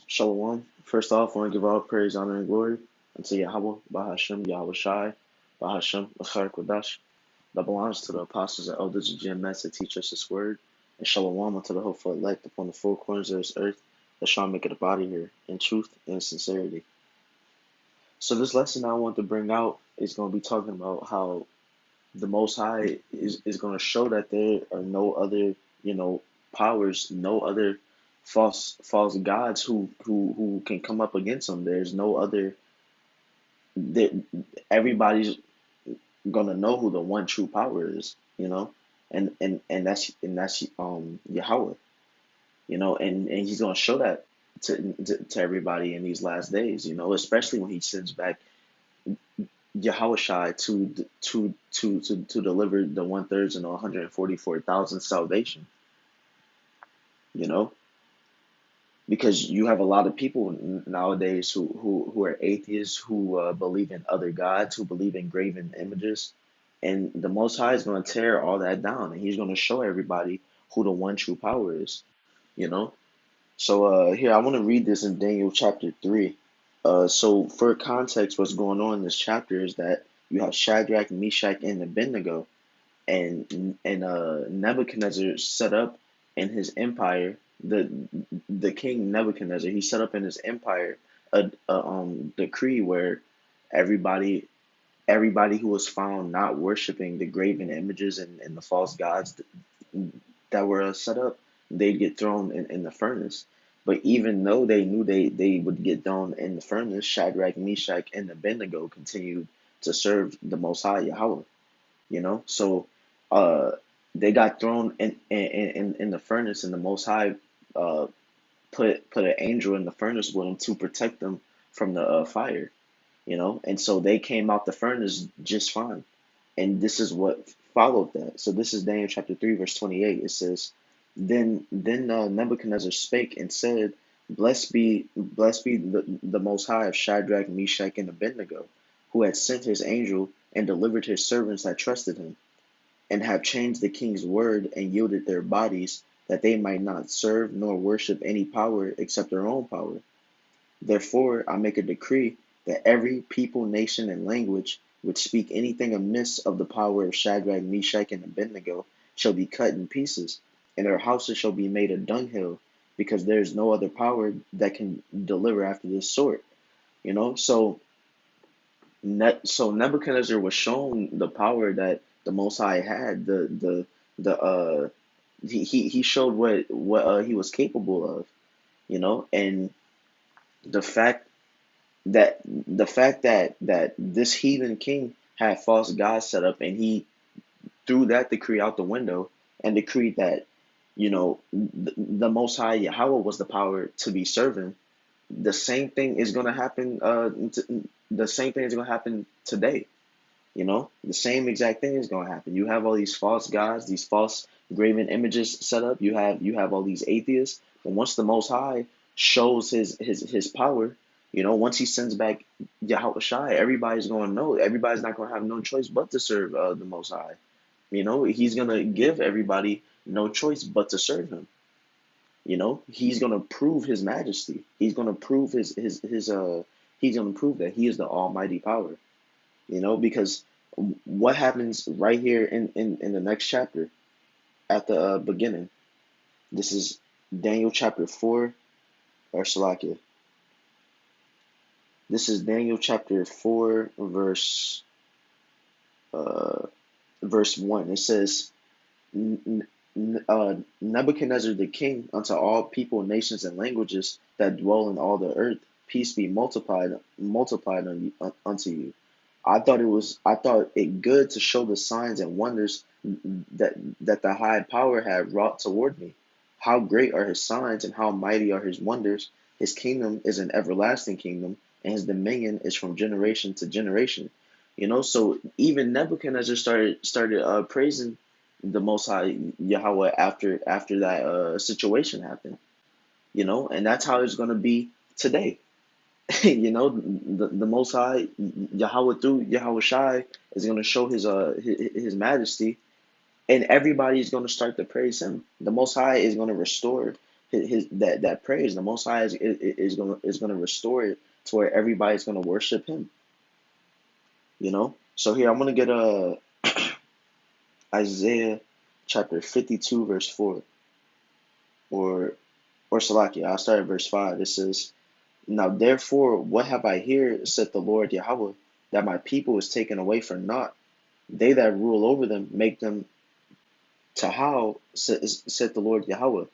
Shalom. First off, I want to give all praise, honor, and glory unto Yahweh, Bahashem, Yahweh Shai, Bahashem, Lachar Kodash, that belongs to the apostles and elders of GMS that teach us this word, and Shalom unto the hopeful elect upon the four corners of this earth that shall make it a body here in truth and sincerity. So, this lesson I want to bring out is going to be talking about how the Most High is going to show that there are no other, powers, no other false gods who can come up against him. There's no other. That everybody's gonna know who the one true power is, and that's Yahweh, and he's gonna show that to everybody in these last days, especially when he sends back Yahushai to deliver the 1/3 and 144,000 salvation, you know, because you have a lot of people nowadays who are atheists, who believe in other gods, who believe in graven images, and the Most High is going to tear all that down, and He's going to show everybody who the one true power is, you know. So here I want to read this in Daniel chapter 3. So for context, what's going on in this chapter is that you have Shadrach, Meshach, and Abednego, and Nebuchadnezzar set up in his empire, the king Nebuchadnezzar, he set up in his empire a decree where everybody everybody who was found not worshiping the graven images and the false gods that were set up, they'd get thrown in the furnace. But even though they knew they would get thrown in the furnace, Shadrach, Meshach, and Abednego continued to serve the Most High Yahweh. So uh, they got thrown in the furnace, and the Most High uh, put an angel in the furnace with them to protect them from the fire. And so they came out the furnace just fine. And this is what followed that. So this is Daniel chapter 3, verse 28. It says, Then Nebuchadnezzar spake and said, Blessed be the Most High of Shadrach, Meshach, and Abednego, who had sent his angel and delivered his servants that trusted him, and have changed the king's word and yielded their bodies, that they might not serve nor worship any power except their own power. Therefore I make a decree that every people, nation, and language which speak anything amiss of the power of Shadrach, Meshach, and Abednego shall be cut in pieces, and their houses shall be made a dunghill, because there is no other power that can deliver after this sort. So Nebuchadnezzar was shown the power that the Most High had. He showed what he was capable of. And the fact that this heathen king had false gods set up, and he threw that decree out the window and decreed that the Most High Yahweh was the power to be serving. The same thing is going to happen. The same thing is going to happen today. The same exact thing is going to happen. You have all these false gods, these false graven images set up. You have all these atheists. And once the Most High shows his power, once he sends back Yahweh Shai, everybody's going to know. Everybody's not going to have no choice but to serve the Most High. He's going to give everybody no choice but to serve him. He's going to prove his majesty. He's going to prove he's going to prove that he is the almighty power. Because what happens right here in the next chapter at the beginning? This is Daniel chapter 4, or Salakia. This is Daniel chapter 4, verse 1. It says, Nebuchadnezzar the king, unto all people, nations, and languages that dwell in all the earth, peace be multiplied unto you. I thought it good to show the signs and wonders that the high power had wrought toward me. How great are his signs, and how mighty are his wonders. His kingdom is an everlasting kingdom, and his dominion is from generation to generation. So even Nebuchadnezzar started praising the Most High Yahweh after that situation happened. And that's how it's going to be today. The Most High Yahweh through Yahweh Shai is going to show his majesty, and everybody is going to start to praise him. The Most High is going to restore that praise, the Most High is gonna restore it to where everybody's gonna worship Him. So here I'm gonna get Isaiah chapter 52 verse 4, or Salakia. I'll start at verse 5. It says, "Now therefore, what have I here, said the Lord Yahweh, that my people is taken away for naught? They that rule over them make them to how, said the Lord Yahweh,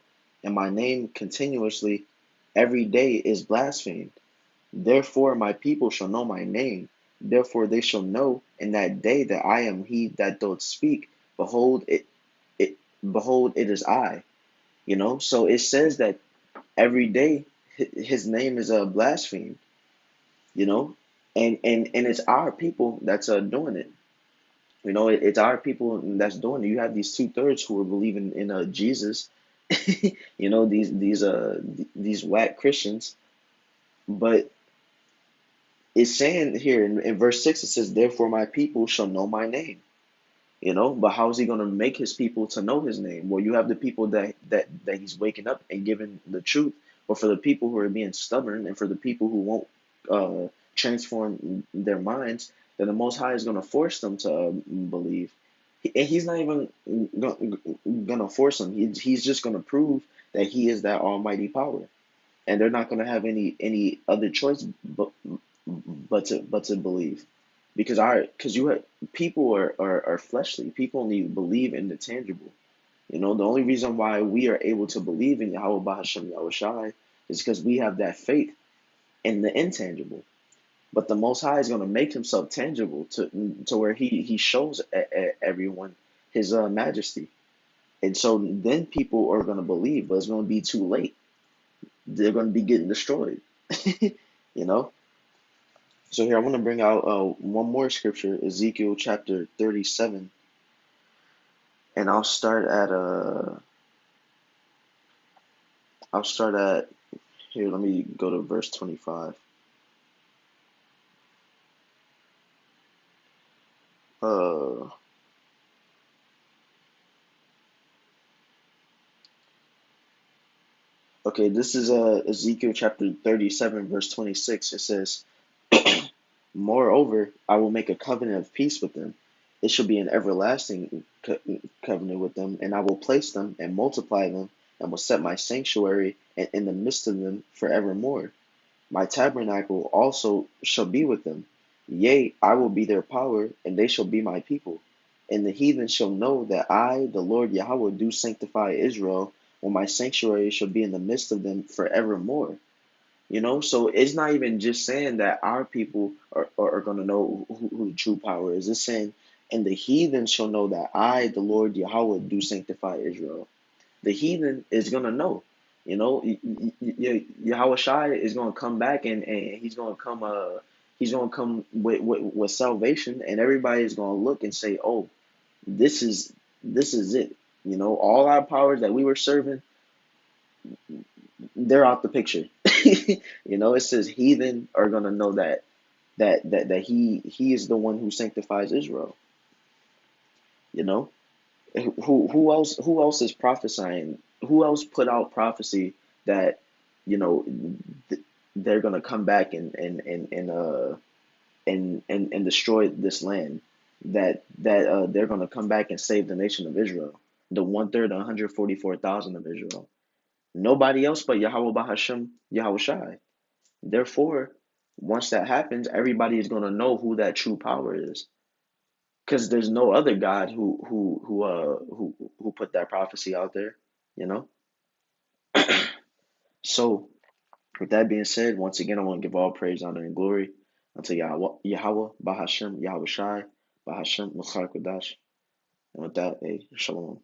and my name continuously every day is blasphemed. Therefore my people shall know my name. Therefore they shall know in that day that I am He that doth speak. Behold it behold it is I." So it says that every day His name is blasphemed. You know, and it's our people that's doing it. It's our people that's doing it. You have these 2/3 who are believing in Jesus. These whack Christians, but it's saying here in verse 6, it says, "Therefore my people shall know my name." But how is He going to make His people to know His name? Well, you have the people that He's waking up and giving the truth, but for the people who are being stubborn and for the people who won't transform their minds, then the Most High is going to force them to believe. And He's not even going to force them. He's just going to prove that He is that almighty power, and they're not going to have any other choice but to believe, because you have people are fleshly. People only believe in the tangible. The only reason why we are able to believe in Yahweh Bahashem Yahweh Shai is because we have that faith in the intangible. But the Most High is going to make Himself tangible to where He shows everyone His majesty, and so then people are going to believe, but it's going to be too late. They're going to be getting destroyed. you know. So here I want to bring out one more scripture, Ezekiel chapter 37, and I'll start at here. Let me go to verse 25. Uh, okay, this is Ezekiel chapter 37, verse 26. It says, "Moreover, I will make a covenant of peace with them. It shall be an everlasting covenant with them, and I will place them and multiply them, and will set my sanctuary in the midst of them forevermore. My tabernacle also shall be with them. Yea, I will be their power, and they shall be my people. And the heathen shall know that I, the Lord Yahweh, do sanctify Israel, when my sanctuary shall be in the midst of them forevermore." So it's not even just saying that our people are going to know who the true power is. It's saying, "And the heathen shall know that I, the Lord Yahweh, do sanctify Israel." The heathen is going to know. Yahweh Shai is going to come back, and he's going to come with salvation, and everybody is going to look and say, "Oh, this is it." All our powers that we were serving, they're out the picture. It says heathen are gonna know that he is the one who sanctifies Israel. You know, who else is prophesying? Who else put out prophecy that you know they're gonna come back and destroy this land? That they're gonna come back and save the nation of Israel, the 1/3, 144,000 of Israel. Nobody else but Yahweh Bahashem Yahweh Shai. Therefore, once that happens, everybody is going to know who that true power is, because there's no other God who put that prophecy out there. You know. So, with that being said, once again, I want to give all praise, honor, and glory unto Yahweh Bahashem Yahweh Shai Bahashem Mukhar Kodash. And with that, hey, shalom.